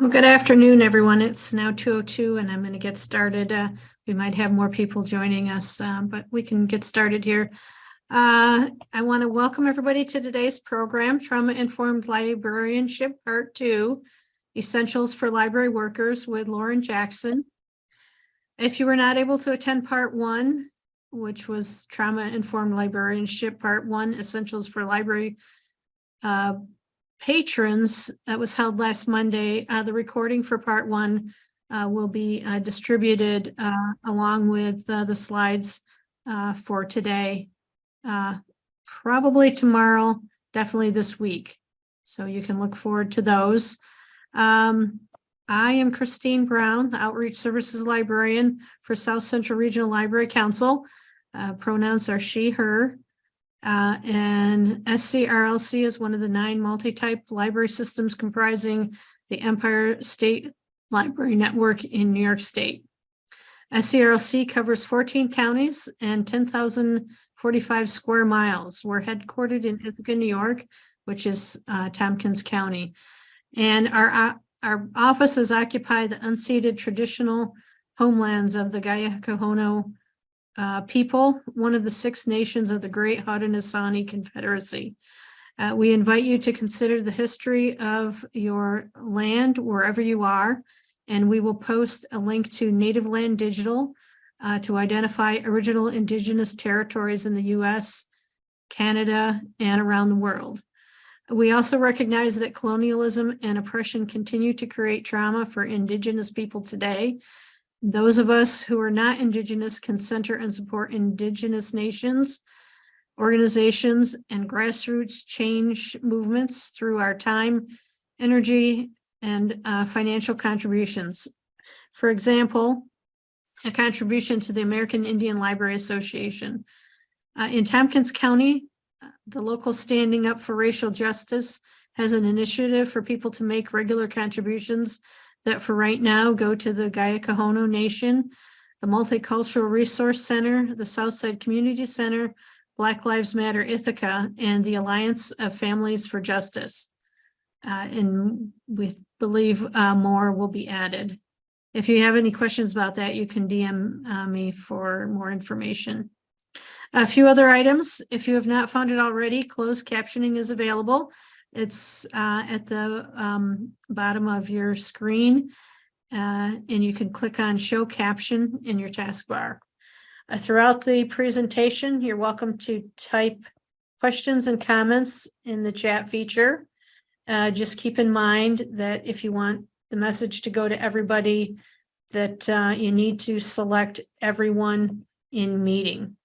Well, good afternoon, everyone. It's now 2:02 and I'm going to get started. We might have more people joining us, but we can get started here. I want to welcome everybody to today's program, Trauma-Informed Librarianship Part 2, Essentials for Library Workers with Lauren Jackson. If you were not able to attend Part 1, which was Trauma-Informed Librarianship Part 1, Essentials for Library patrons, that was held last Monday. The recording for Part 1 will be distributed along with the slides for today, probably tomorrow, definitely this week. So you can look forward to those. I am Christine Brown, the Outreach Services Librarian for South Central Regional Library Council. Pronouns are she, her. And SCRLC is one of the 9 multi-type library systems comprising the Empire State Library Network in New York State. SCRLC covers 14 counties and 10,045 square miles. We're headquartered in Ithaca, New York, which is Tompkins County. And our offices occupy the unceded traditional homelands of the Gaya-Kahono people, one of the 6 nations of the Great Haudenosaunee Confederacy. We invite you to consider the history of your land wherever you are, and we will post a link to Native Land Digital to identify original indigenous territories in the U.S., Canada, and around the world. We also recognize that colonialism and oppression continue to create trauma for indigenous people today. Those of us who are not indigenous can center and support indigenous nations, organizations, and grassroots change movements through our time, energy, and financial contributions. For example, a contribution to the American Indian Library Association. In Tompkins County, the local Standing Up for Racial Justice has an initiative for people to make regular contributions that for right now go to the Gaya-Kahono Nation, the Multicultural Resource Center, the Southside Community Center, Black Lives Matter Ithaca, and the Alliance of Families for Justice. And we believe more will be added. If you have any questions about that, you can DM me for more information. A few other items. If you have not found it already, closed captioning is available. It's at the bottom of your screen, and you can click on Show Caption in your taskbar. Throughout the presentation, you're welcome to type questions and comments in the chat feature. Just keep in mind that if you want the message to go to everybody, that you need to select everyone in meeting.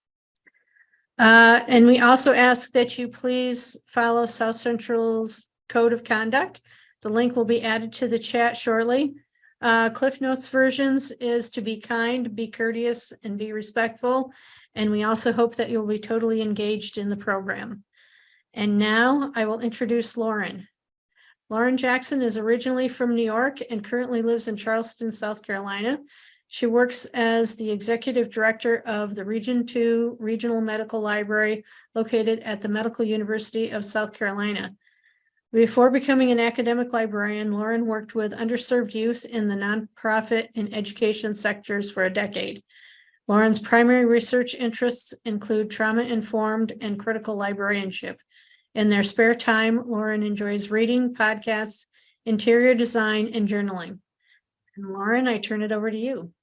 And we also ask that you please follow South Central's Code of Conduct. The link will be added to the chat shortly. Cliff Notes versions is to be kind, be courteous, and be respectful. And we also hope that you'll be totally engaged in the program. And now I will introduce Lauren. Lauren Jackson is originally from New York and currently lives in Charleston, South Carolina. She works as the executive director of the Region 2 Regional Medical Library located at the Medical University of South Carolina. Before becoming an academic librarian, Lauren worked with underserved youth in the nonprofit and education sectors for a decade. Lauren's primary research interests include trauma-informed and critical librarianship. In their spare time, Lauren enjoys reading, podcasts, interior design, and journaling. And Lauren, I turn it over to you.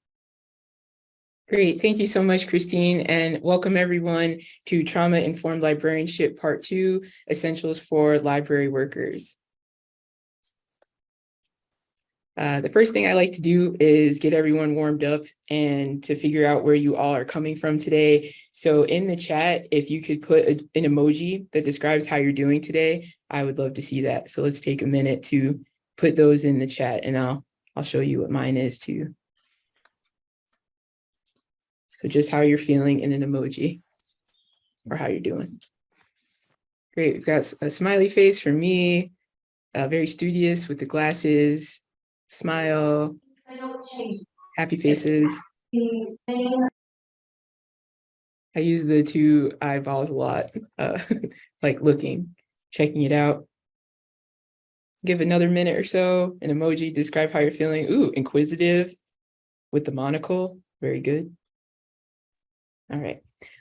Great. Thank you so much, Christine, and welcome everyone to Trauma-Informed Librarianship Part 2, Essentials for Library Workers. The first thing I like to do is get everyone warmed up and to figure out where you all are coming from today. So in the chat, if you could put an emoji that describes how you're doing today, I would love to see that. So let's take a minute to put those in the chat, and I'll show you what mine is too. So just how you're feeling in an emoji or how you're doing. Great, we've got a smiley face for me, very studious with the glasses, smile, happy faces. I use the 2 eyeballs a lot, like looking, checking it out. Give another minute or so, an emoji, describe how you're feeling. Ooh, inquisitive with the monocle. Very good. All right.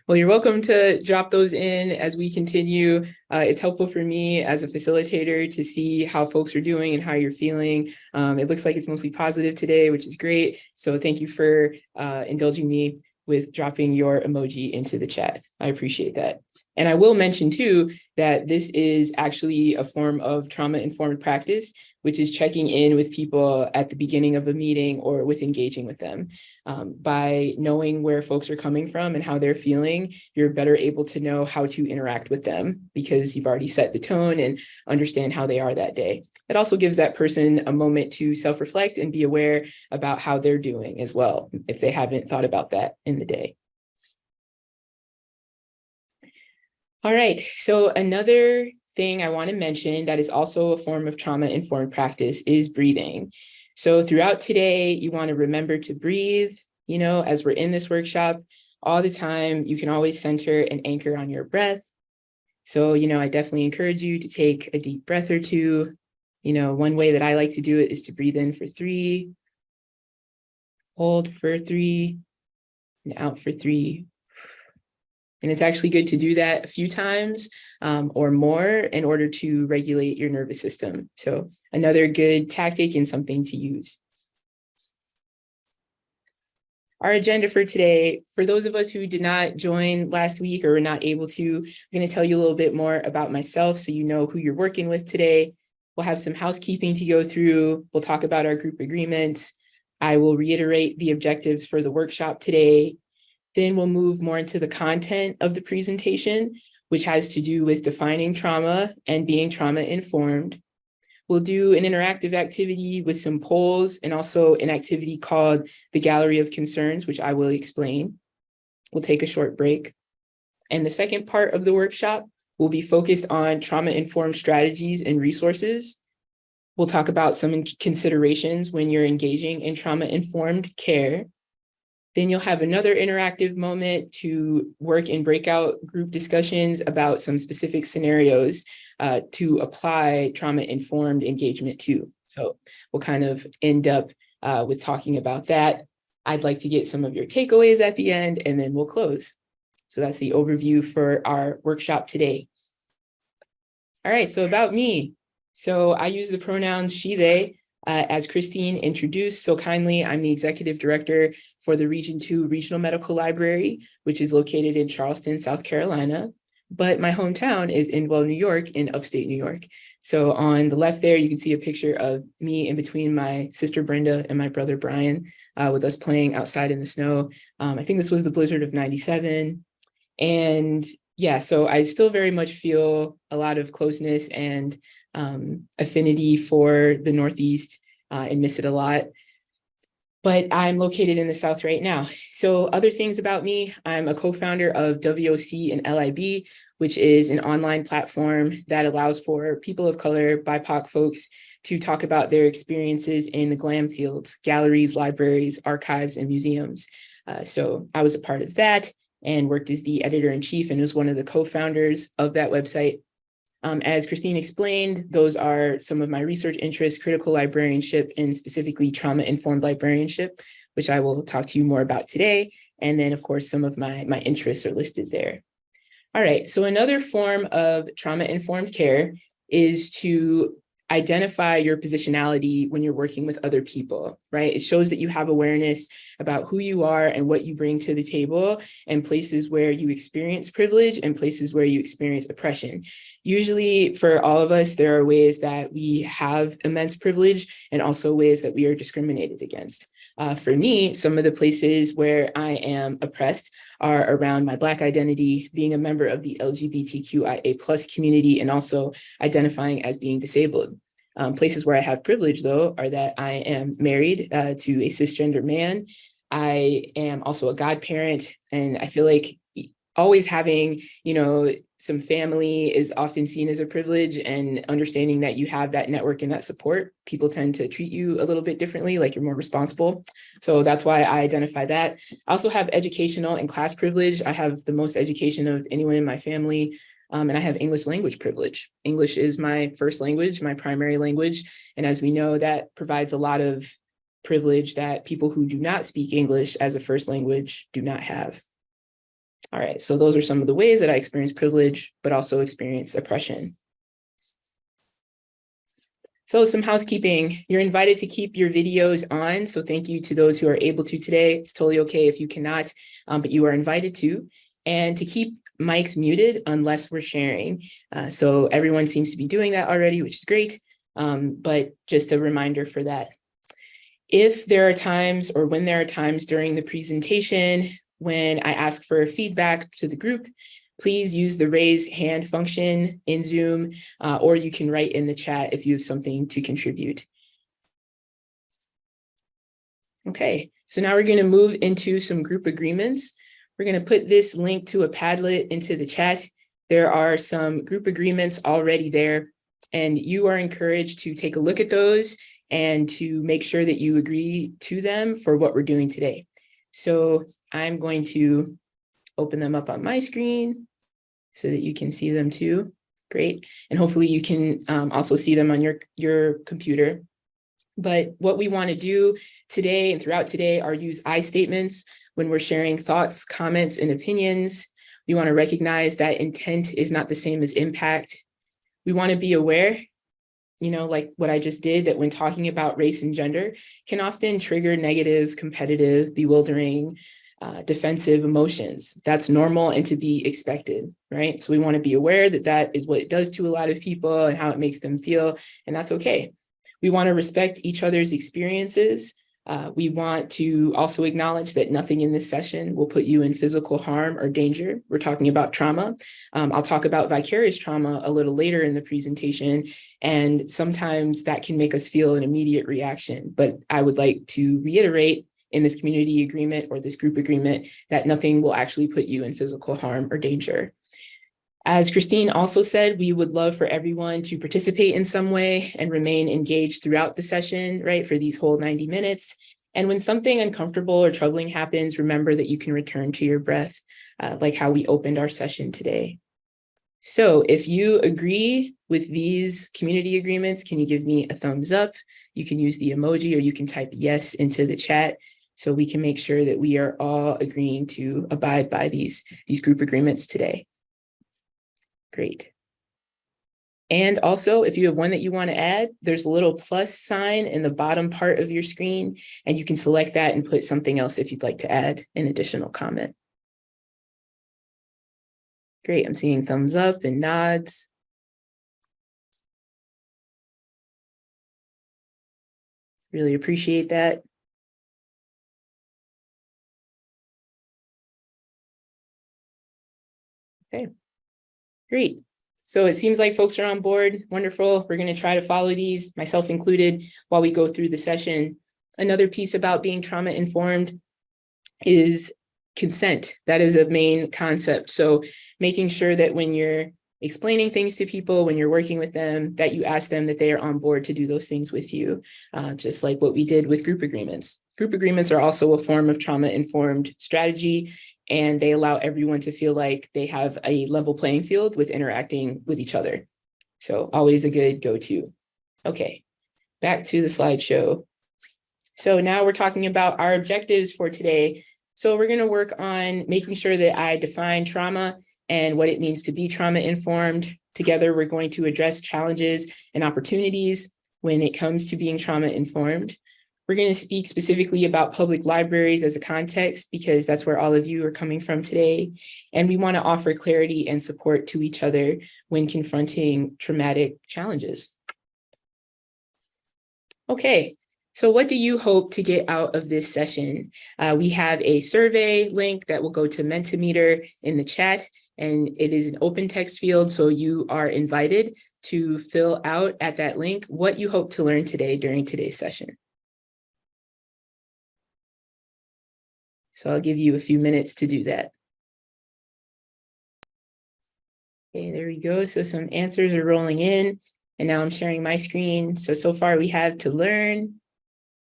Well, you're welcome to drop those in as we continue. It's helpful for me as a facilitator to see how folks are doing and how you're feeling. It looks like it's mostly positive today, which is great. So thank you for indulging me with dropping your emoji into the chat. I appreciate that. And I will mention too, that this is actually a form of trauma-informed practice, which is checking in with people at the beginning of a meeting or with engaging with them. By knowing where folks are coming from and how they're feeling, you're better able to know how to interact with them because you've already set the tone and understand how they are that day. It also gives that person a moment to self-reflect and be aware about how they're doing as well, if they haven't thought about that in the day. All right, so another thing I want to mention that is also a form of trauma-informed practice is breathing. So throughout today, you want to remember to breathe, as we're in this workshop all the time. You can always center and anchor on your breath. So, I definitely encourage you to take a deep breath or two. One way that I like to do it is to breathe in for 3, hold for 3, and out for 3. And it's actually good to do that a few times or more in order to regulate your nervous system. So another good tactic and something to use. Our agenda for today, for those of us who did not join last week or were not able to, I'm going to tell you a little bit more about myself so you know who you're working with today. We'll have some housekeeping to go through. We'll talk about our group agreements. I will reiterate the objectives for the workshop today. Then we'll move more into the content of the presentation, which has to do with defining trauma and being trauma-informed. We'll do an interactive activity with some polls and also an activity called the Gallery of Concerns, which I will explain. We'll take a short break. And the second part of the workshop will be focused on trauma-informed strategies and resources. We'll talk about some considerations when you're engaging in trauma-informed care. Then you'll have another interactive moment to work in breakout group discussions about some specific scenarios to apply trauma-informed engagement to. So we'll kind of end up with talking about that. I'd like to get some of your takeaways at the end, and then we'll close. So that's the overview for our workshop today. All right, so about me. So I use the pronouns she, they. As Christine introduced so kindly, I'm the executive director for the Region 2 Regional Medical Library, which is located in Charleston, South Carolina. But my hometown is Inwell, New York, in upstate New York. So on the left there, you can see a picture of me in between my sister Brenda and my brother Brian, with us playing outside in the snow. I think this was the blizzard of '97. And yeah, so I still very much feel a lot of closeness and affinity for the Northeast and miss it a lot. But I'm located in the South right now. So other things about me, I'm a co-founder of WOC and LIB, which is an online platform that allows for people of color, BIPOC folks to talk about their experiences in the GLAM fields, galleries, libraries, archives, and museums. So I was a part of that and worked as the editor-in-chief and was one of the co-founders of that website. As Christine explained, those are some of my research interests: critical librarianship and specifically trauma-informed librarianship, which I will talk to you more about today. And then, of course, some of my interests are listed there. All right, so another form of trauma-informed care is to identify your positionality when you're working with other people, right? It shows that you have awareness about who you are and what you bring to the table and places where you experience privilege and places where you experience oppression. Usually for all of us, there are ways that we have immense privilege and also ways that we are discriminated against. For me, some of the places where I am oppressed are around my Black identity, being a member of the LGBTQIA+ community, and also identifying as being disabled. Places where I have privilege, though, are that I am married to a cisgender man. I am also a godparent, and I feel like always having, some family is often seen as a privilege, and understanding that you have that network and that support, people tend to treat you a little bit differently, like you're more responsible. So that's why I identify that. I also have educational and class privilege. I have the most education of anyone in my family. And I have English language privilege. English is my first language, my primary language. And as we know, that provides a lot of privilege that people who do not speak English as a first language do not have. All right, so those are some of the ways that I experience privilege, but also experience oppression. So some housekeeping, you're invited to keep your videos on. So thank you to those who are able to today. It's totally okay if you cannot, but you are invited to. And to keep mics muted unless we're sharing. So everyone seems to be doing that already, which is great. But just a reminder for that. If there are times or when there are times during the presentation when I ask for feedback to the group, please use the raise hand function in Zoom, or you can write in the chat if you have something to contribute. Okay, so now we're going to move into some group agreements. We're going to put this link to a Padlet into the chat. There are some group agreements already there, and you are encouraged to take a look at those and to make sure that you agree to them for what we're doing today. So I'm going to open them up on my screen so that you can see them too. Great. And hopefully you can also see them on your computer. But what we want to do today and throughout today are use I statements when we're sharing thoughts, comments, and opinions. We want to recognize that intent is not the same as impact. We want to be aware, like what I just did, that when talking about race and gender can often trigger negative, competitive, bewildering, defensive emotions. That's normal and to be expected, right? So we want to be aware that that is what it does to a lot of people and how it makes them feel, and that's okay. We want to respect each other's experiences. We want to also acknowledge that nothing in this session will put you in physical harm or danger. We're talking about trauma. I'll talk about vicarious trauma a little later in the presentation, and sometimes that can make us feel an immediate reaction. But I would like to reiterate in this community agreement or this group agreement that nothing will actually put you in physical harm or danger. As Christine also said, we would love for everyone to participate in some way and remain engaged throughout the session, right, for these whole 90 minutes. And when something uncomfortable or troubling happens, remember that you can return to your breath, like how we opened our session today. So if you agree with these community agreements, can you give me a thumbs up? You can use the emoji or you can type yes into the chat so we can make sure that we are all agreeing to abide by these group agreements today. Great. And also, if you have one that you want to add, there's a little plus sign in the bottom part of your screen, and you can select that and put something else if you'd like to add an additional comment. Great, I'm seeing thumbs up and nods. Really appreciate that. Okay. Great. So it seems like folks are on board. Wonderful. We're going to try to follow these, myself included, while we go through the session. Another piece about being trauma informed is consent. That is a main concept. So making sure that when you're explaining things to people, when you're working with them, that you ask them that they are on board to do those things with you, just like what we did with group agreements. Group agreements are also a form of trauma-informed strategy, and they allow everyone to feel like they have a level playing field with interacting with each other. So always a good go-to. Okay, back to the slideshow. So now we're talking about our objectives for today. So we're going to work on making sure that I define trauma and what it means to be trauma informed. Together, we're going to address challenges and opportunities when it comes to being trauma informed. We're going to speak specifically about public libraries as a context because that's where all of you are coming from today. And we want to offer clarity and support to each other when confronting traumatic challenges. Okay. So what do you hope to get out of this session? We have a survey link that will go to Mentimeter in the chat, and it is an open text field. So you are invited to fill out at that link what you hope to learn today during today's session. So I'll give you a few minutes to do that. Okay, there we go. So some answers are rolling in, and now I'm sharing my screen. So far we have to learn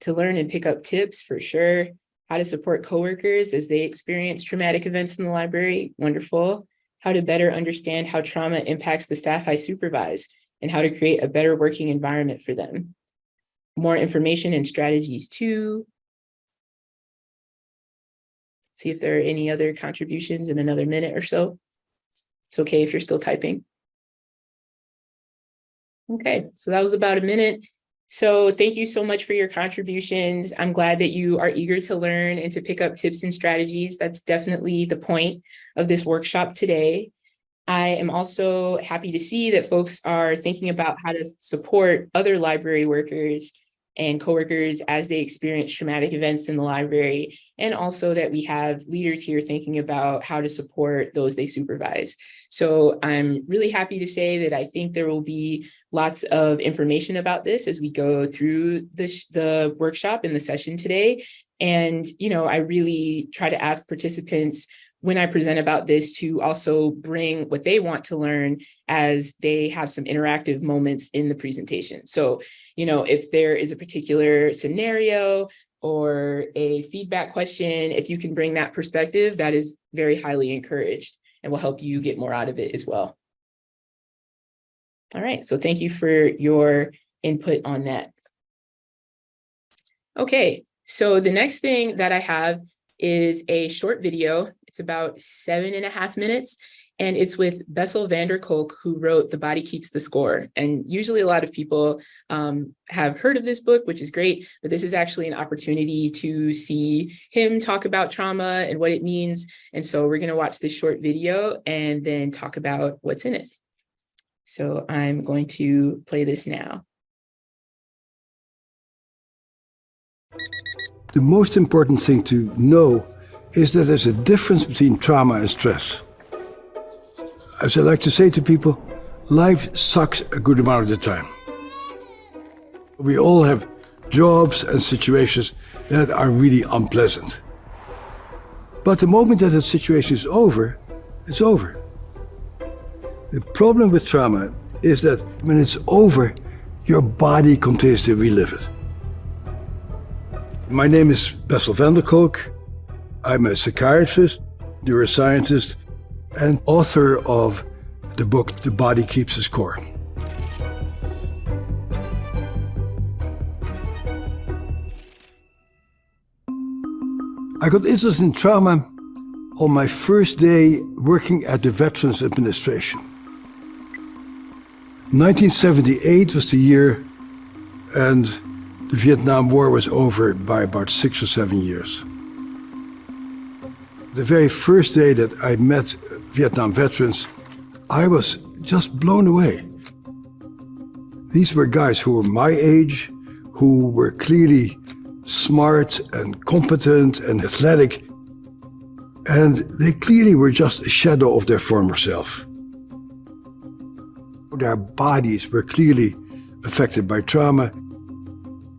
and pick up tips for sure, how to support coworkers as they experience traumatic events in the library. Wonderful. how to better understand how trauma impacts the staff I supervise, and how to create a better working environment for them. More information and strategies too. See if there are any other contributions in another minute or so. It's okay if you're still typing. Okay, so that was about a minute. So thank you so much for your contributions. I'm glad that you are eager to learn and to pick up tips and strategies. That's definitely the point of this workshop today. I am also happy to see that folks are thinking about how to support other library workers and coworkers as they experience traumatic events in the library, and also that we have leaders here thinking about how to support those they supervise. So I'm really happy to say that I think there will be lots of information about this as we go through the workshop and the session today. And, I really try to ask participants when I present about this to also bring what they want to learn as they have some interactive moments in the presentation. So, if there is a particular scenario or a feedback question, if you can bring that perspective, that is very highly encouraged and will help you get more out of it as well. All right, so thank you for your input on that. Okay, so the next thing that I have is a short video. It's about 7.5 minutes, and it's with Bessel van der Kolk, who wrote The Body Keeps the Score. And usually a lot of people have heard of this book, which is great, but this is actually an opportunity to see him talk about trauma and what it means. And so we're gonna watch this short video and then talk about what's in it. So I'm going to play this now. The most important thing to know is that there's a difference between trauma and stress. As I like to say to people, life sucks a good amount of the time. We all have jobs and situations that are really unpleasant. But the moment that the situation is over, it's over. The problem with trauma is that when it's over, your body continues to relive it. My name is Bessel van der Kolk. I'm a psychiatrist, neuroscientist, and author of the book The Body Keeps the Score. I got interested in trauma on my first day working at the Veterans Administration. 1978 was the year, and the Vietnam War was over by about 6 or 7 years. The very first day that I met Vietnam veterans, I was just blown away. These were guys who were my age, who were clearly smart and competent and athletic, and they clearly were just a shadow of their former self. Their bodies were clearly affected by trauma,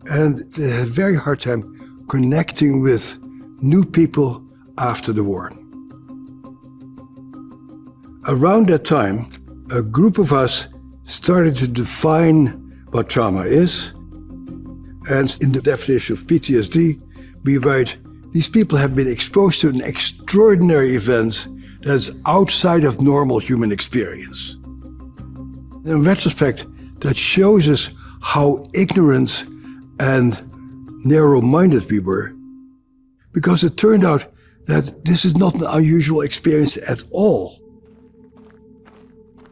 and they had a very hard time connecting with new people after the war. Around that time, a group of us started to define what trauma is. And in the definition of PTSD, we write, these people have been exposed to an extraordinary event that is outside of normal human experience. In retrospect, that shows us how ignorant and narrow-minded we were, because it turned out that this is not an unusual experience at all.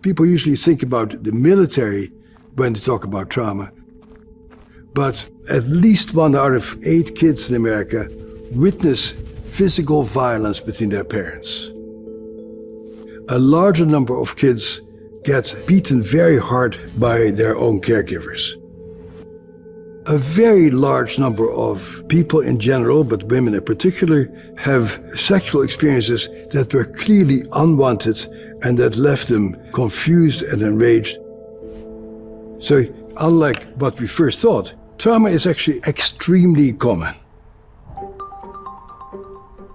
People usually think about the military when they talk about trauma, but at least 1 out of 8 kids in America witness physical violence between their parents. A larger number of kids get beaten very hard by their own caregivers. A very large number of people in general, but women in particular, have sexual experiences that were clearly unwanted and that left them confused and enraged. So, unlike what we first thought, trauma is actually extremely common.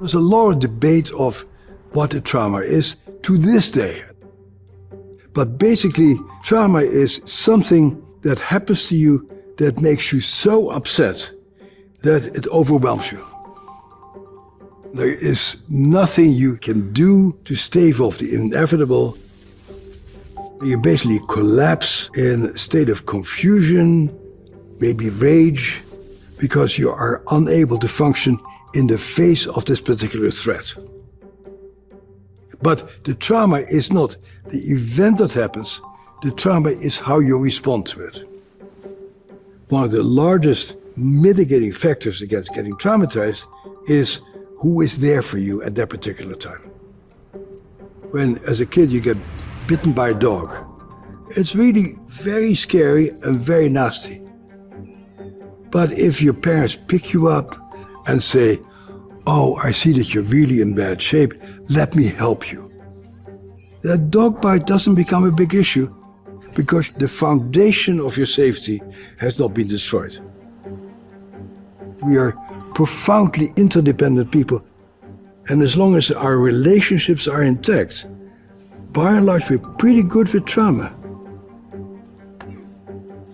There's a lot of debate of what a trauma is to this day. But basically, trauma is something that happens to you that makes you so upset that it overwhelms you. There is nothing you can do to stave off the inevitable. You basically collapse in a state of confusion, maybe rage, because you are unable to function in the face of this particular threat. But the trauma is not the event that happens, the trauma is how you respond to it. One of the largest mitigating factors against getting traumatized is who is there for you at that particular time. When, as a kid, you get bitten by a dog, it's really very scary and very nasty. But if your parents pick you up and say, "Oh, I see that you're really in bad shape, let me help you," that dog bite doesn't become a big issue because the foundation of your safety has not been destroyed. We are profoundly interdependent people, and as long as our relationships are intact, by and large, we're pretty good with trauma.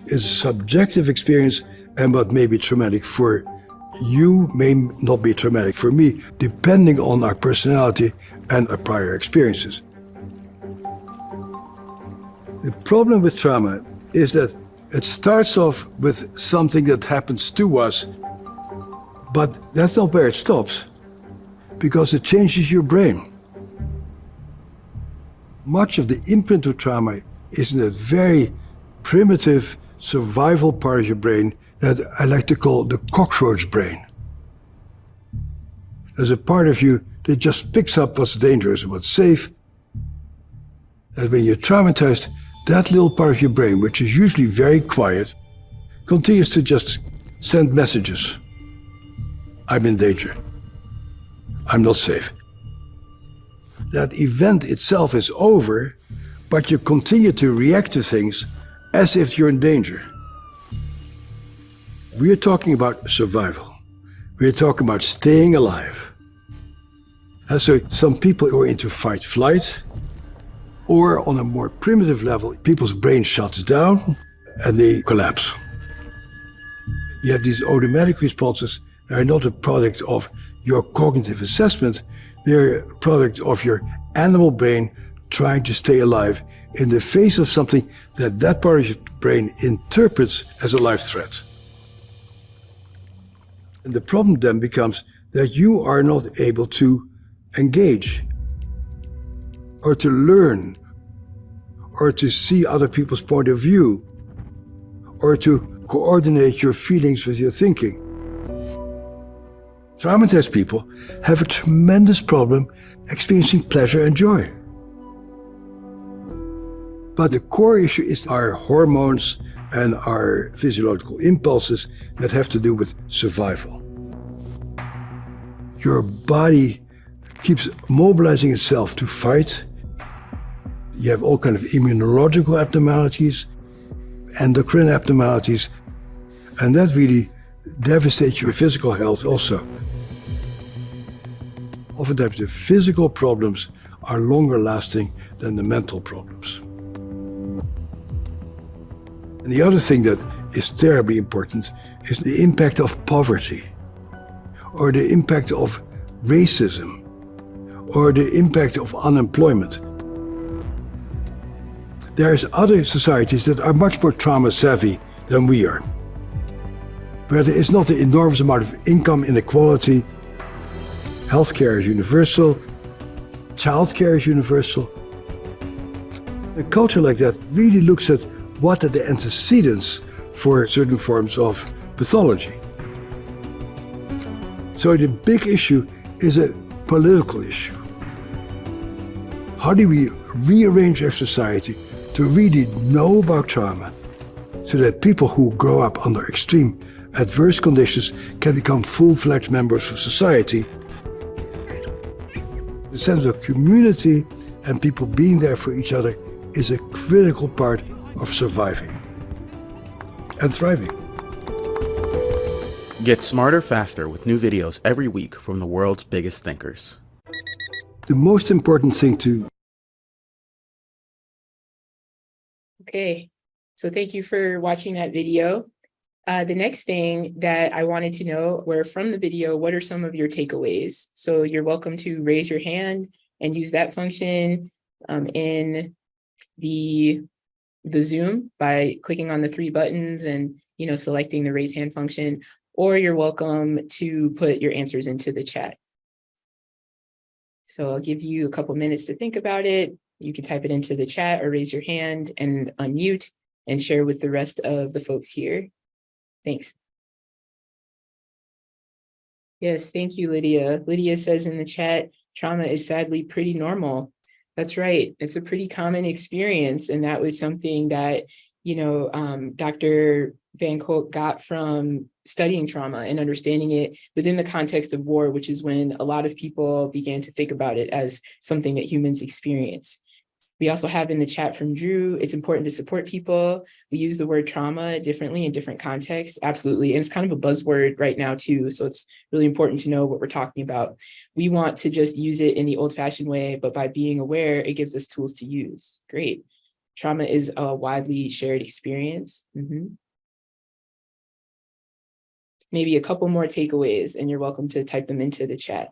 It's a subjective experience, and what may be traumatic for you may not be traumatic for me, depending on our personality and our prior experiences. The problem with trauma is that it starts off with something that happens to us, but that's not where it stops, because it changes your brain. Much of the imprint of trauma is in that very primitive survival part of your brain that I like to call the cockroach brain. There's a part of you that just picks up what's dangerous and what's safe. And when you're traumatized, that little part of your brain, which is usually very quiet, continues to just send messages. I'm in danger. I'm not safe. That event itself is over, but you continue to react to things as if you're in danger. We're talking about survival. We're talking about staying alive. And so some people go into fight-flight, or on a more primitive level, people's brain shuts down and they collapse. You have these automatic responses that are not a product of your cognitive assessment, they're a product of your animal brain trying to stay alive in the face of something that that part of your brain interprets as a life threat. And the problem then becomes that you are not able to engage, or to learn, or to see other people's point of view, or to coordinate your feelings with your thinking. Traumatized people have a tremendous problem experiencing pleasure and joy. But the core issue is our hormones and our physiological impulses that have to do with survival. Your body keeps mobilizing itself to fight. You have all kinds of immunological abnormalities, endocrine abnormalities, and that really devastates your physical health also. Oftentimes the physical problems are longer lasting than the mental problems. And the other thing that is terribly important is the impact of poverty, or the impact of racism, or the impact of unemployment. There's other societies that are much more trauma savvy than we are, where there is not an enormous amount of income inequality. Healthcare is universal, childcare is universal. A culture like that really looks at what are the antecedents for certain forms of pathology. So the big issue is a political issue. How do we rearrange our society to really know about trauma so that people who grow up under extreme adverse conditions can become full-fledged members of society? The sense of community and people being there for each other is a critical part of surviving and thriving. Get smarter faster with new videos every week from the world's biggest thinkers. The most important thing to... Okay, so thank you for watching that video. The next thing that I wanted to know were from the video, what are some of your takeaways? So you're welcome to raise your hand and use that function in the Zoom by clicking on the three buttons and, selecting the raise hand function, or you're welcome to put your answers into the chat. So I'll give you a couple minutes to think about it. You can type it into the chat or raise your hand and unmute and share with the rest of the folks here. Thanks. Yes, thank you, Lydia. Lydia says in the chat, trauma is sadly pretty normal. That's right. It's a pretty common experience. And that was something that, Dr. Van Kolk got from studying trauma and understanding it within the context of war, which is when a lot of people began to think about it as something that humans experience. We also have in the chat from Drew, it's important to support people. We use the word trauma differently in different contexts. Absolutely. And it's kind of a buzzword right now too. So it's really important to know what we're talking about. We want to just use it in the old-fashioned way, but by being aware, it gives us tools to use. Great. Trauma is a widely shared experience. Maybe a couple more takeaways, and you're welcome to type them into the chat.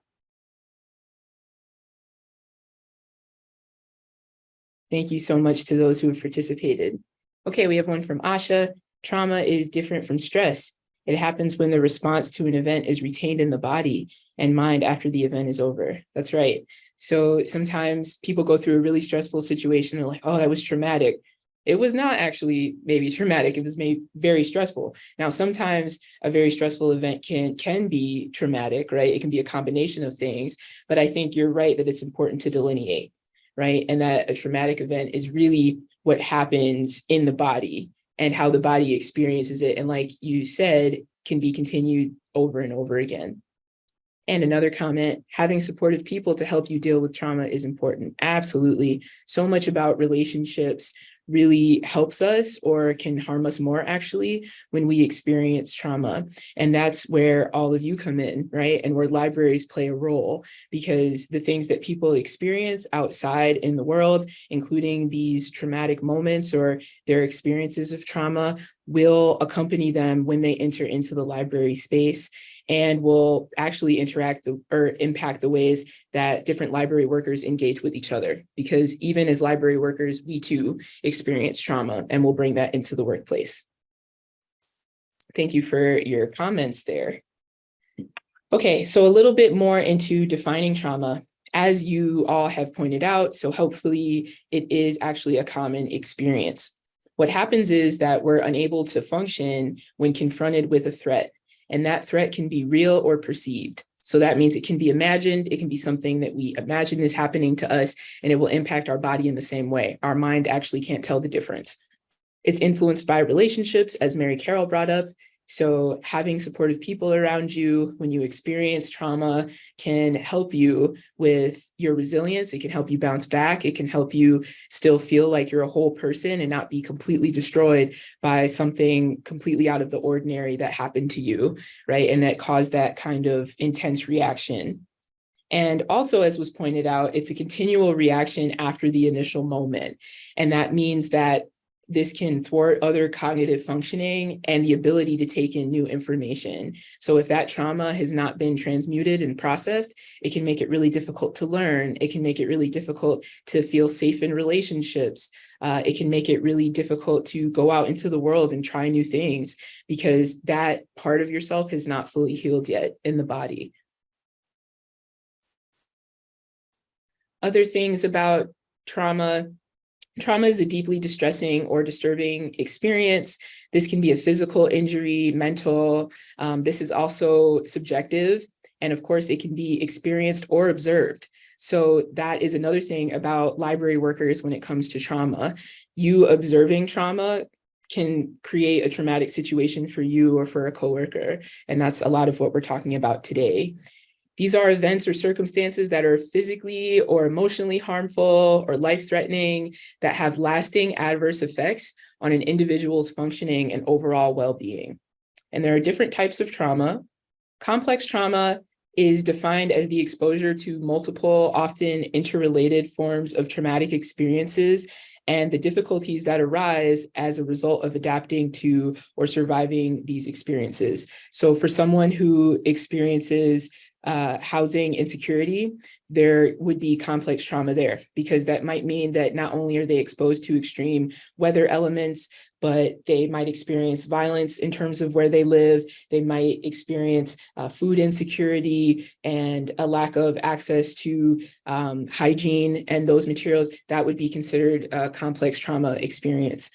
Thank you so much to those who have participated. Okay, we have one from Asha. Trauma is different from stress. It happens when the response to an event is retained in the body and mind after the event is over. That's right. So sometimes people go through a really stressful situation. They're like, oh, that was traumatic. It was not actually maybe traumatic. It was maybe very stressful. Now, sometimes a very stressful event can be traumatic, right? It can be a combination of things. But I think you're right that it's important to delineate, right? And that a traumatic event is really what happens in the body and how the body experiences it. And like you said, can be continued over and over again. And another comment, having supportive people to help you deal with trauma is important. Absolutely. So much about relationships really helps us or can harm us more actually when we experience trauma. And that's where all of you come in, right? And where libraries play a role, because the things that people experience outside in the world, including these traumatic moments or their experiences of trauma, will accompany them when they enter into the library space and will actually interact or impact the ways that different library workers engage with each other. Because even as library workers, we too experience trauma and we'll bring that into the workplace. Thank you for your comments there. Okay, so a little bit more into defining trauma. As you all have pointed out, so hopefully it is actually a common experience. What happens is that we're unable to function when confronted with a threat. And that threat can be real or perceived. So that means it can be imagined. It can be something that we imagine is happening to us, and it will impact our body in the same way. Our mind actually can't tell the difference. It's influenced by relationships, as Mary Carol brought up. So having supportive people around you when you experience trauma can help you with your resilience. It can help you bounce back. It can help you still feel like you're a whole person and not be completely destroyed by something completely out of the ordinary that happened to you, right? And that caused that kind of intense reaction. And also, as was pointed out, it's a continual reaction after the initial moment. And that means that this can thwart other cognitive functioning and the ability to take in new information. So if that trauma has not been transmuted and processed, it can make it really difficult to learn. It can make it really difficult to feel safe in relationships. It can make it really difficult to go out into the world and try new things because that part of yourself has not fully healed yet in the body. Other things about trauma. Trauma is a deeply distressing or disturbing experience. This can be a physical injury, mental. This is also subjective. And of course, it can be experienced or observed. So that is another thing about library workers when it comes to trauma. You observing trauma can create a traumatic situation for you or for a coworker. And that's a lot of what we're talking about today. These are events or circumstances that are physically or emotionally harmful or life-threatening that have lasting adverse effects on an individual's functioning and overall well-being. And there are different types of trauma. Complex trauma is defined as the exposure to multiple, often interrelated forms of traumatic experiences and the difficulties that arise as a result of adapting to or surviving these experiences. So for someone who experiences housing insecurity, there would be complex trauma there, because that might mean that not only are they exposed to extreme weather elements, but they might experience violence in terms of where they live. They might experience food insecurity and a lack of access to hygiene and those materials. That would be considered a complex trauma experience.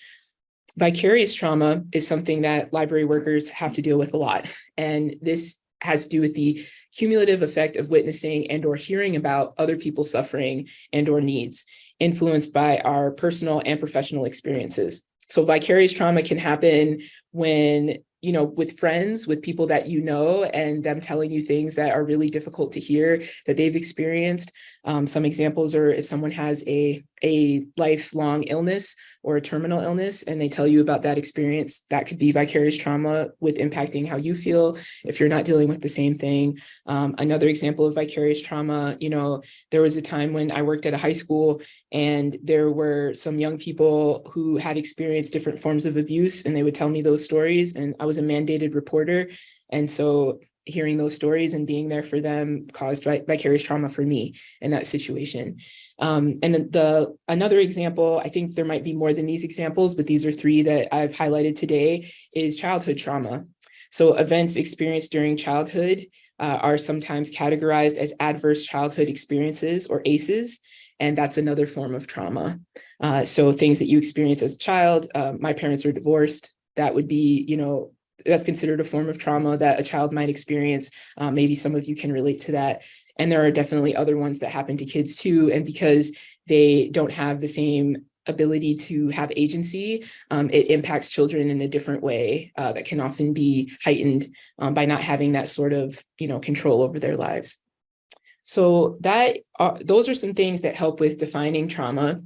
Vicarious trauma is something that library workers have to deal with a lot. And this has to do with the cumulative effect of witnessing and or hearing about other people's suffering and or needs, influenced by our personal and professional experiences. So vicarious trauma can happen when, with friends, with people that you know, and them telling you things that are really difficult to hear that they've experienced. Some examples are if someone has a lifelong illness or a terminal illness and they tell you about that experience, that could be vicarious trauma with impacting how you feel if you're not dealing with the same thing. Another example of vicarious trauma, there was a time when I worked at a high school and there were some young people who had experienced different forms of abuse, and they would tell me those stories, and I was a mandated reporter. And so hearing those stories and being there for them caused vicarious trauma for me in that situation. And another example, I think there might be more than these examples, but these are three that I've highlighted today, is childhood trauma. So events experienced during childhood are sometimes categorized as adverse childhood experiences, or ACEs, and that's another form of trauma. So things that you experience as a child, my parents are divorced, that would be, that's considered a form of trauma that a child might experience. Maybe some of you can relate to that. And there are definitely other ones that happen to kids too. And because they don't have the same ability to have agency, it impacts children in a different way that can often be heightened by not having that sort of, control over their lives. So those are some things that help with defining trauma.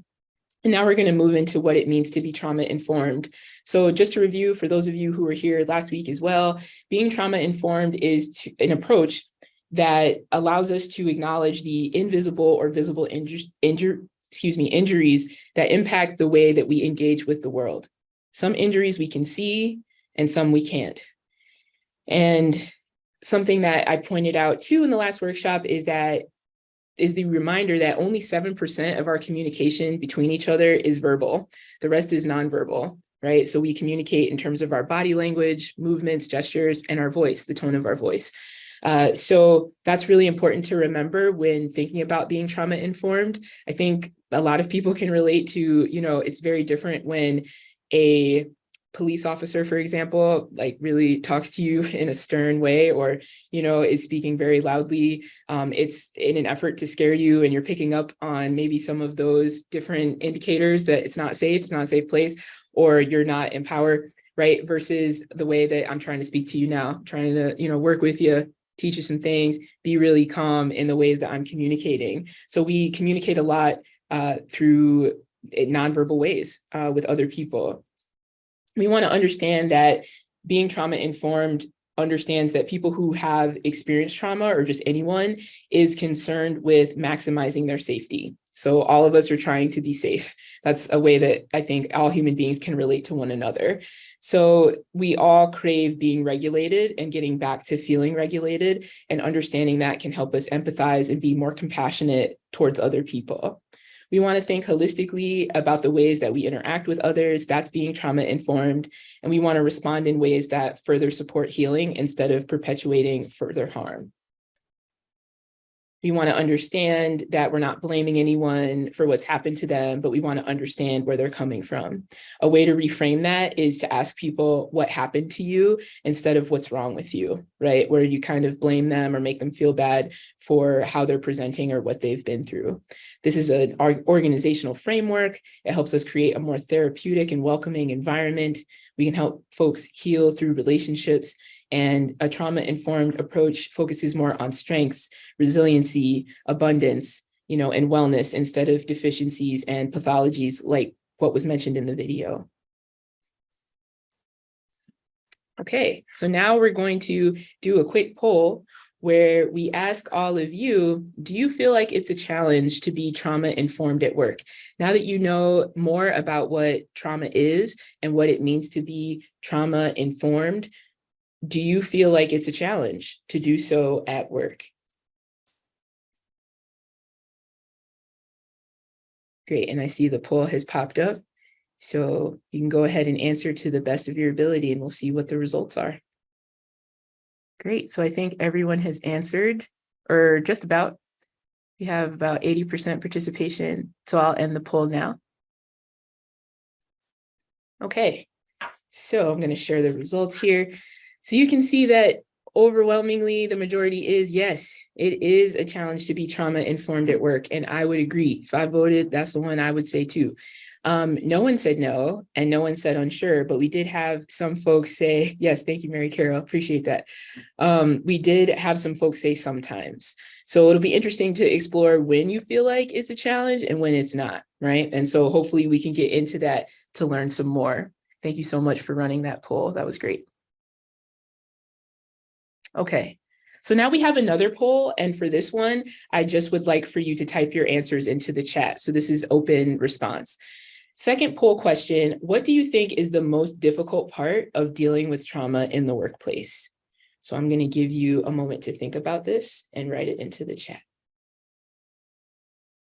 And now we're going to move into what it means to be trauma informed. So just to review, for those of you who were here last week as well, being trauma informed is an approach that allows us to acknowledge the invisible or visible injuries that impact the way that we engage with the world. Some injuries we can see and some we can't. And something that I pointed out too in the last workshop is the reminder that only 7% of our communication between each other is verbal. The rest is nonverbal, right? So we communicate in terms of our body language, movements, gestures, and our voice, the tone of our voice. So that's really important to remember when thinking about being trauma informed. I think a lot of people can relate to, it's very different when a police officer, for example, like really talks to you in a stern way, or, is speaking very loudly. It's in an effort to scare you, and you're picking up on maybe some of those different indicators that it's not a safe place, or you're not empowered, right? Versus the way that I'm trying to speak to you now, trying to, work with you, teach you some things, be really calm in the ways that I'm communicating. So we communicate a lot through nonverbal ways with other people. We want to understand that being trauma informed understands that people who have experienced trauma, or just anyone, is concerned with maximizing their safety. So all of us are trying to be safe. That's a way that I think all human beings can relate to one another. So we all crave being regulated and getting back to feeling regulated, and understanding that can help us empathize and be more compassionate towards other people. We want to think holistically about the ways that we interact with others. That's being trauma informed. And we want to respond in ways that further support healing instead of perpetuating further harm. We want to understand that we're not blaming anyone for what's happened to them, but we want to understand where they're coming from. A way to reframe that is to ask people what happened to you instead of what's wrong with you, right? Where you kind of blame them or make them feel bad for how they're presenting or what they've been through. This is an organizational framework. It helps us create a more therapeutic and welcoming environment. We can help folks heal through relationships. And a trauma-informed approach focuses more on strengths, resiliency, abundance, and wellness instead of deficiencies and pathologies like what was mentioned in the video. Okay, so now we're going to do a quick poll where we ask all of you, do you feel like it's a challenge to be trauma-informed at work? Now that you know more about what trauma is and what it means to be trauma-informed, do you feel like it's a challenge to do so at work? Great, and I see the poll has popped up. So you can go ahead and answer to the best of your ability and we'll see what the results are. Great, so I think everyone has answered, or just about. We have about 80% participation, so I'll end the poll now. Okay, so I'm going to share the results here. So you can see that overwhelmingly the majority is yes, it is a challenge to be trauma-informed at work, and I would agree. If I voted, that's the one I would say too. No one said no, and no one said unsure, but we did have some folks say, yes, thank you, Mary Carol, appreciate that. We did have some folks say sometimes. So it'll be interesting to explore when you feel like it's a challenge and when it's not, right? And so hopefully we can get into that to learn some more. Thank you so much for running that poll. That was great. Okay, so now we have another poll, and for this one, I just would like for you to type your answers into the chat. So this is open response. Second poll question, what do you think is the most difficult part of dealing with trauma in the workplace? So I'm going to give you a moment to think about this and write it into the chat.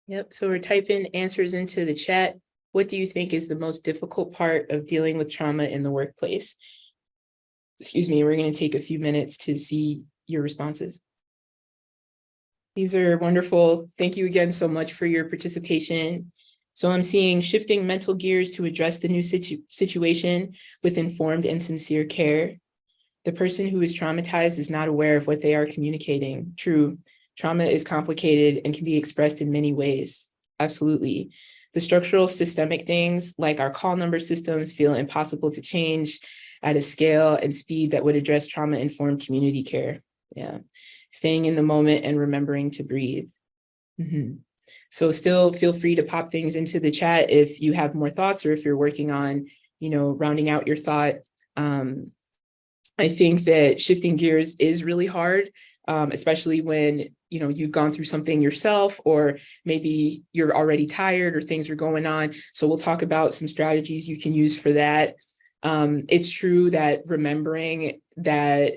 Yep, so we're typing answers into the chat. What do you think is the most difficult part of dealing with trauma in the workplace? Excuse me, we're going to take a few minutes to see your responses. These are wonderful. Thank you again so much for your participation. So I'm seeing shifting mental gears to address the new situation with informed and sincere care. The person who is traumatized is not aware of what they are communicating. True, trauma is complicated and can be expressed in many ways. Absolutely. The structural systemic things like our call number systems feel impossible to change at a scale and speed that would address trauma-informed community care. Yeah, staying in the moment and remembering to breathe. So still feel free to pop things into the chat if you have more thoughts or if you're working on, rounding out your thought. I think that shifting gears is really hard, especially when, you've gone through something yourself, or maybe you're already tired or things are going on. So we'll talk about some strategies you can use for that. It's true that remembering that,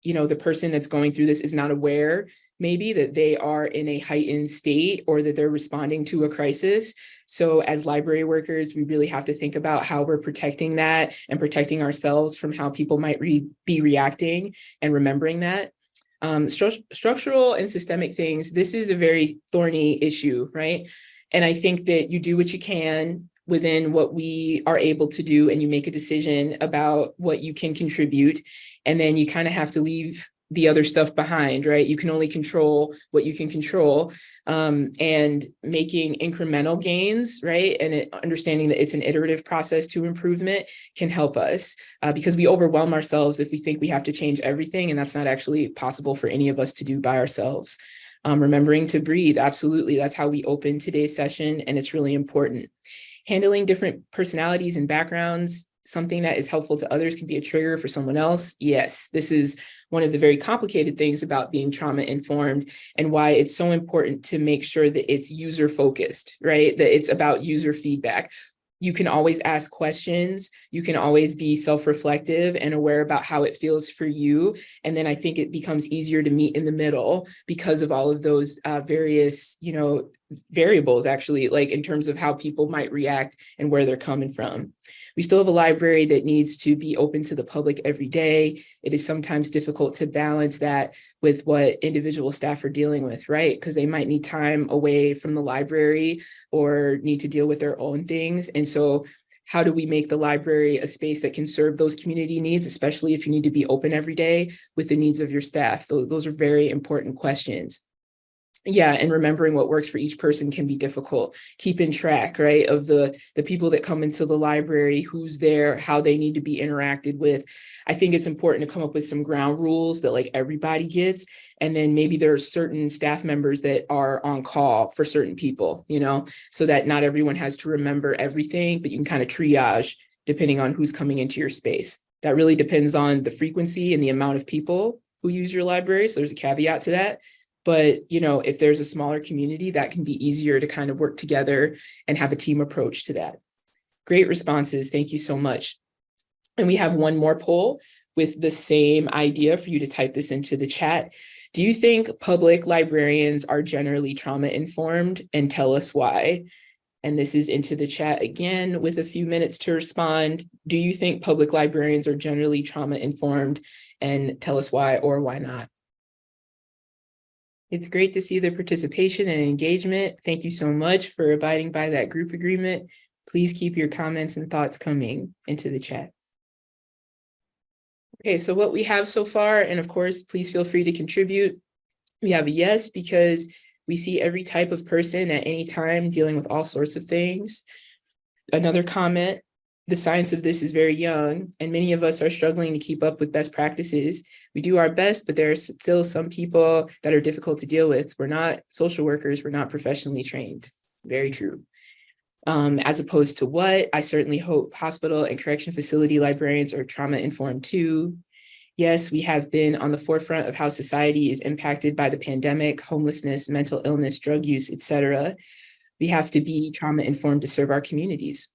the person that's going through this is not aware maybe that they are in a heightened state or that they're responding to a crisis. So as library workers, we really have to think about how we're protecting that and protecting ourselves from how people might be reacting and remembering that. Structural and systemic things, this is a very thorny issue, right? And I think that you do what you can within what we are able to do, and you make a decision about what you can contribute. And then you kind of have to leave the other stuff behind, right? You can only control what you can control, and making incremental gains, right? And understanding that it's an iterative process to improvement can help us, because we overwhelm ourselves if we think we have to change everything, and that's not actually possible for any of us to do by ourselves. Remembering to breathe, absolutely. That's how we open today's session, and it's really important. Handling different personalities and backgrounds, something that is helpful to others can be a trigger for someone else. Yes, this is one of the very complicated things about being trauma-informed, and why it's so important to make sure that it's user-focused, right? That it's about user feedback. You can always ask questions. You can always be self-reflective and aware about how it feels for you. And then I think it becomes easier to meet in the middle because of all of those various, variables, actually, like in terms of how people might react and where they're coming from. We still have a library that needs to be open to the public every day. It is sometimes difficult to balance that with what individual staff are dealing with, right? Because they might need time away from the library or need to deal with their own things. And so how do we make the library a space that can serve those community needs, especially if you need to be open every day with the needs of your staff? Those are very important questions. Yeah, and remembering what works for each person can be difficult. Keeping track, right, of the people that come into the library, who's there, how they need to be interacted with. I think it's important to come up with some ground rules that like everybody gets. And then maybe there are certain staff members that are on call for certain people, so that not everyone has to remember everything, but you can kind of triage depending on who's coming into your space. That really depends on the frequency and the amount of people who use your library. So there's a caveat to that. But, if there's a smaller community, that can be easier to kind of work together and have a team approach to that. Great responses. Thank you so much. And we have one more poll with the same idea for you to type this into the chat. Do you think public librarians are generally trauma-informed, and tell us why? And this is into the chat again with a few minutes to respond. Do you think public librarians are generally trauma-informed, and tell us why or why not? It's great to see the participation and engagement. Thank you so much for abiding by that group agreement. Please keep your comments and thoughts coming into the chat. Okay, so what we have so far, and of course, please feel free to contribute. We have a yes, because we see every type of person at any time dealing with all sorts of things. Another comment, the science of this is very young, and many of us are struggling to keep up with best practices. We do our best, but there are still some people that are difficult to deal with. We're not social workers, we're not professionally trained. Very true. As opposed to what? I certainly hope hospital and correction facility librarians are trauma-informed too. Yes, we have been on the forefront of how society is impacted by the pandemic, homelessness, mental illness, drug use, etc. We have to be trauma-informed to serve our communities.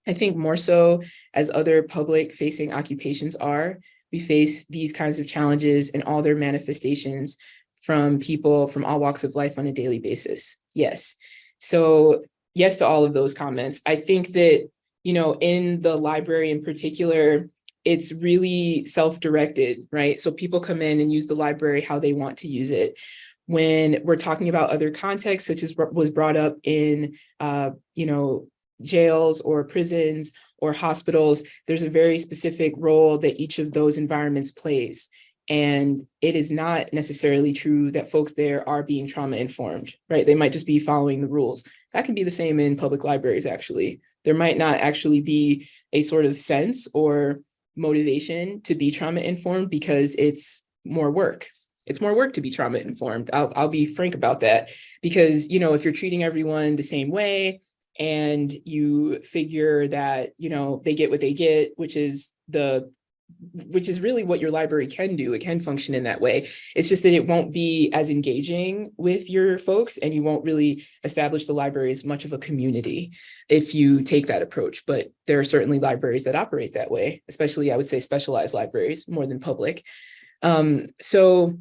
I think more so as other public-facing occupations are, we face these kinds of challenges and all their manifestations from people from all walks of life on a daily basis. Yes. So yes to all of those comments. I think that, in the library in particular, it's really self-directed, right? So people come in and use the library how they want to use it. When we're talking about other contexts, such as what was brought up in, jails or prisons or hospitals, there's a very specific role that each of those environments plays. And it is not necessarily true that folks there are being trauma-informed, right? They might just be following the rules. That can be the same in public libraries, actually. There might not actually be a sort of sense or motivation to be trauma-informed because it's more work. It's more work to be trauma-informed. I'll be frank about that, because, if you're treating everyone the same way and you figure that, they get what they get, which is really what your library can do. It can function in that way. It's just that it won't be as engaging with your folks, and you won't really establish the library as much of a community if you take that approach. But there are certainly libraries that operate that way, especially, I would say, specialized libraries more than public. So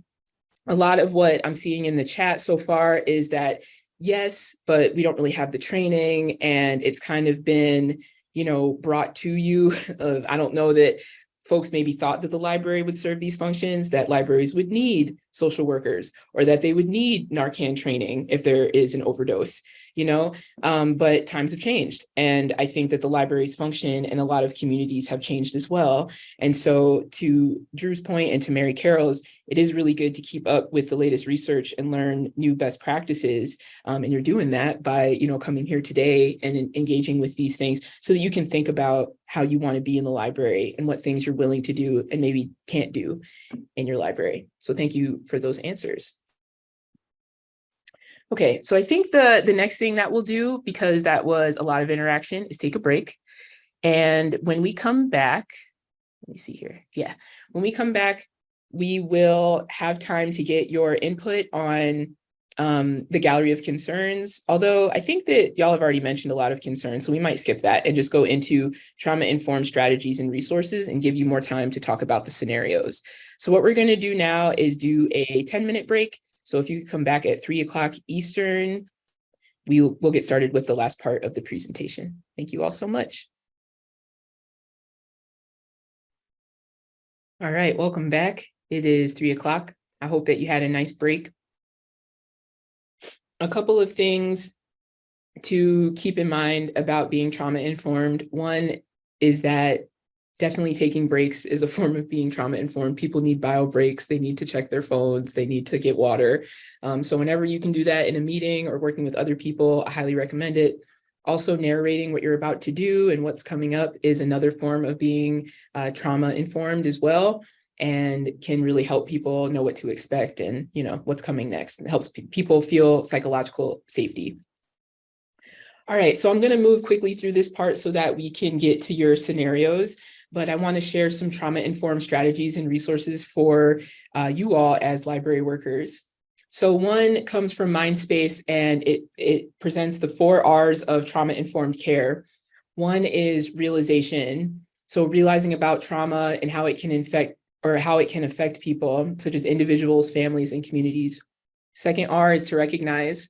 a lot of what I'm seeing in the chat so far is that, yes, but we don't really have the training, and it's kind of been, brought to you. I don't know that folks maybe thought that the library would serve these functions, that libraries would need social workers, or that they would need Narcan training if there is an overdose, but times have changed. And I think that the library's function in a lot of communities have changed as well. And so to Drew's point and to Mary Carroll's, it is really good to keep up with the latest research and learn new best practices. And you're doing that by, coming here today and engaging with these things so that you can think about how you want to be in the library and what things you're willing to do and maybe can't do in your library. So thank you for those answers. Okay, so I think the next thing that we'll do, because that was a lot of interaction, is take a break. And when we come back, let me see here. Yeah, when we come back, we will have time to get your input on the gallery of concerns, although I think that y'all have already mentioned a lot of concerns, so we might skip that and just go into trauma-informed strategies and resources and give you more time to talk about the scenarios. So what we're going to do now is do a 10-minute break. So if you come back at 3 o'clock Eastern, we'll get started with the last part of the presentation. Thank you all so much. All right, welcome back. It is 3 o'clock. I hope that you had a nice break. A couple of things to keep in mind about being trauma-informed. One is that definitely taking breaks is a form of being trauma-informed. People need bio breaks. They need to check their phones. They need to get water. So whenever you can do that in a meeting or working with other people, I highly recommend it. Also, narrating what you're about to do and what's coming up is another form of being trauma-informed as well, and can really help people know what to expect and what's coming next. It helps people feel psychological safety. All right, so I'm going to move quickly through this part so that we can get to your scenarios. but I want to share some trauma-informed strategies and resources for you all as library workers. So one comes from Mindspace, and it presents the 4 R's of trauma-informed care. One is realization. So realizing about trauma and how it can affect people, such as individuals, families, and communities. Second R is to recognize.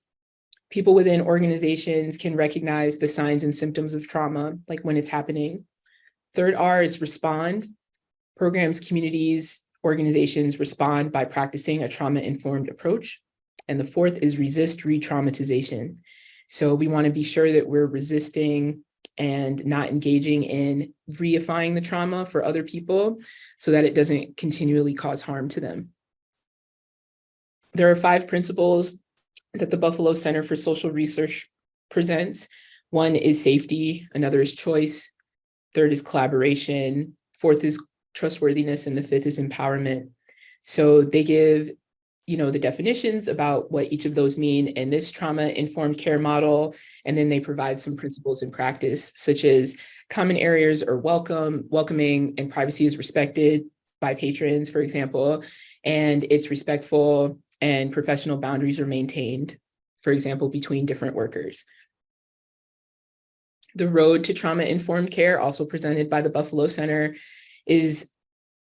People within organizations can recognize the signs and symptoms of trauma, like when it's happening. Third R is respond. Programs, communities, organizations respond by practicing a trauma-informed approach. And the fourth is resist re-traumatization. So we want to be sure that we're resisting and not engaging in reifying the trauma for other people so that it doesn't continually cause harm to them. There are 5 principles that the Buffalo Center for Social Research presents. One is safety, another is choice, third is collaboration, fourth is trustworthiness, and the fifth is empowerment. So they give, the definitions about what each of those mean in this trauma-informed care model, and then they provide some principles in practice, such as common areas are welcoming, and privacy is respected by patrons, for example, and it's respectful, and professional boundaries are maintained, for example, between different workers. The road to trauma-informed care, also presented by the Buffalo Center, is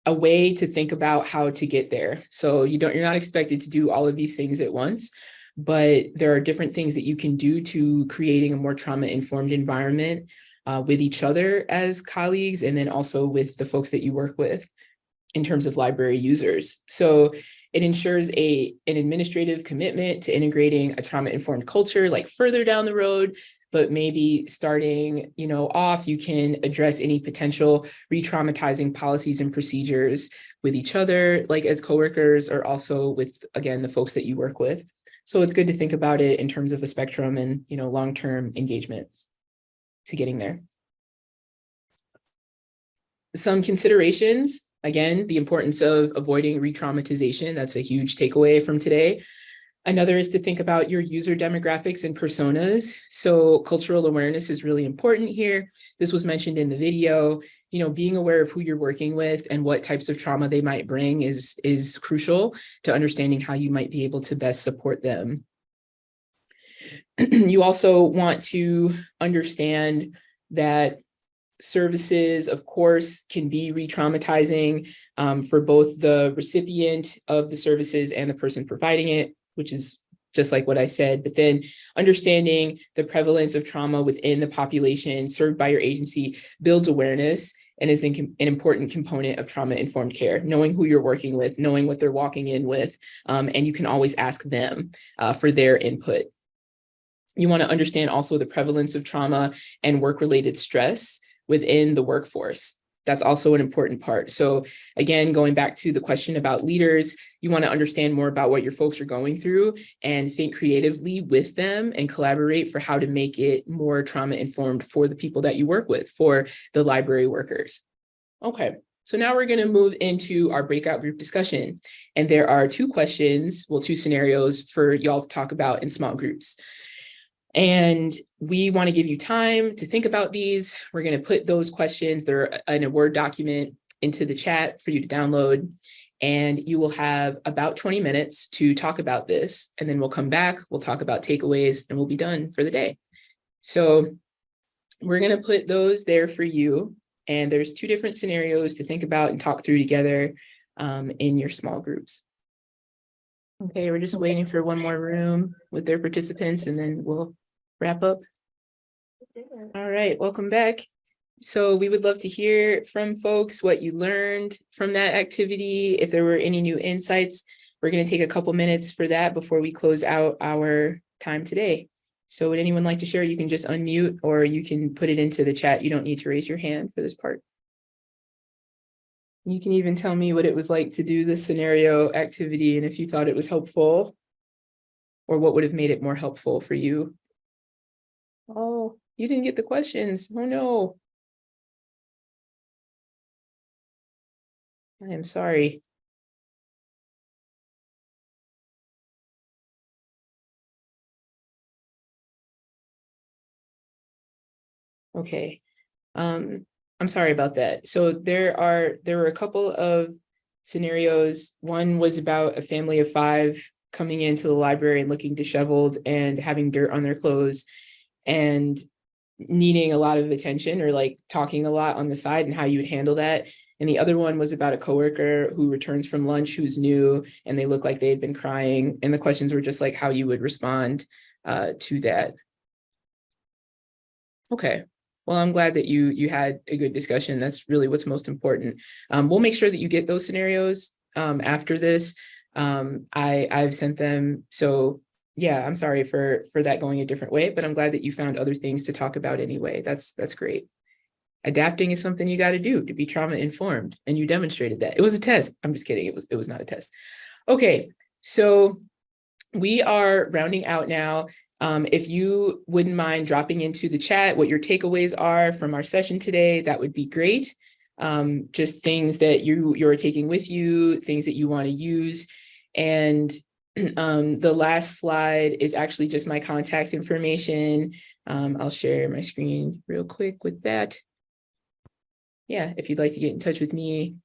a way to think about how to get there. So you're not expected to do all of these things at once, but there are different things that you can do to creating a more trauma-informed environment with each other as colleagues, and then also with the folks that you work with in terms of library users. So it ensures an administrative commitment to integrating a trauma-informed culture, like further down the road, but maybe starting, off, you can address any potential re-traumatizing policies and procedures with each other, like as coworkers, or also with, again, the folks that you work with. So it's good to think about it in terms of a spectrum and, long-term engagement to getting there. Some considerations. Again, the importance of avoiding re-traumatization. That's a huge takeaway from today. Another is to think about your user demographics and personas. So cultural awareness is really important here. This was mentioned in the video. Being aware of who you're working with and what types of trauma they might bring is crucial to understanding how you might be able to best support them. You also want to understand that services, of course, can be re-traumatizing for both the recipient of the services and the person providing it, which is just like what I said. But then understanding the prevalence of trauma within the population served by your agency builds awareness and is an important component of trauma-informed care, knowing who you're working with, knowing what they're walking in with, and you can always ask them for their input. You want to understand also the prevalence of trauma and work-related stress within the workforce. That's also an important part. So again, going back to the question about leaders, you want to understand more about what your folks are going through and think creatively with them and collaborate for how to make it more trauma-informed for the people that you work with, for the library workers. Okay, so now we're going to move into our breakout group discussion. And there are 2 questions, 2 scenarios for y'all to talk about in small groups. And we want to give you time to think about these. We're going to put those questions, they're in a Word document, into the chat for you to download. And you will have about 20 minutes to talk about this. And then we'll come back, we'll talk about takeaways, and we'll be done for the day. So we're going to put those there for you. And there's 2 different scenarios to think about and talk through together in your small groups. Okay, we're just waiting for one more room with their participants, and then we'll wrap up. All right, welcome back. So we would love to hear from folks what you learned from that activity. If there were any new insights, we're going to take a couple minutes for that before we close out our time today. So would anyone like to share? You can just unmute, or you can put it into the chat. You don't need to raise your hand for this part. You can even tell me what it was like to do this scenario activity and if you thought it was helpful, or what would have made it more helpful for you. Oh, you didn't get the questions. Oh no. I am sorry. Okay. I'm I'm sorry about that. So there were a couple of scenarios. One was about a family of 5 coming into the library and looking disheveled and having dirt on their clothes and needing a lot of attention, or like talking a lot on the side, and how you would handle that. And the other one was about a coworker who returns from lunch who's new and they look like they had been crying. And the questions were just like how you would respond to that. Okay. Well, I'm glad that you had a good discussion. That's really what's most important. We'll make sure that you get those scenarios after this. I've sent them. So yeah, I'm sorry for that going a different way, but I'm glad that you found other things to talk about anyway. That's great. Adapting is something you got to do to be trauma informed, and you demonstrated that. It was a test. I'm just kidding. It was not a test. Okay, so we are rounding out now. If you wouldn't mind dropping into the chat what your takeaways are from our session today, that would be great. Just things that you're taking with you, things that you want to use. And the last slide is actually just my contact information. I'll share my screen real quick with that. Yeah, if you'd like to get in touch with me,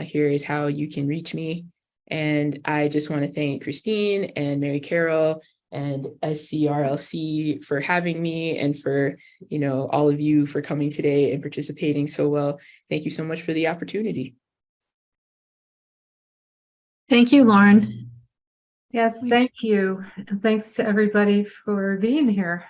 here is how you can reach me. And I just want to thank Christine and Mary Carol and SCRLC for having me, and for, all of you for coming today and participating so well. Thank you so much for the opportunity. Thank you, Lauren. Yes, thank you. And thanks to everybody for being here.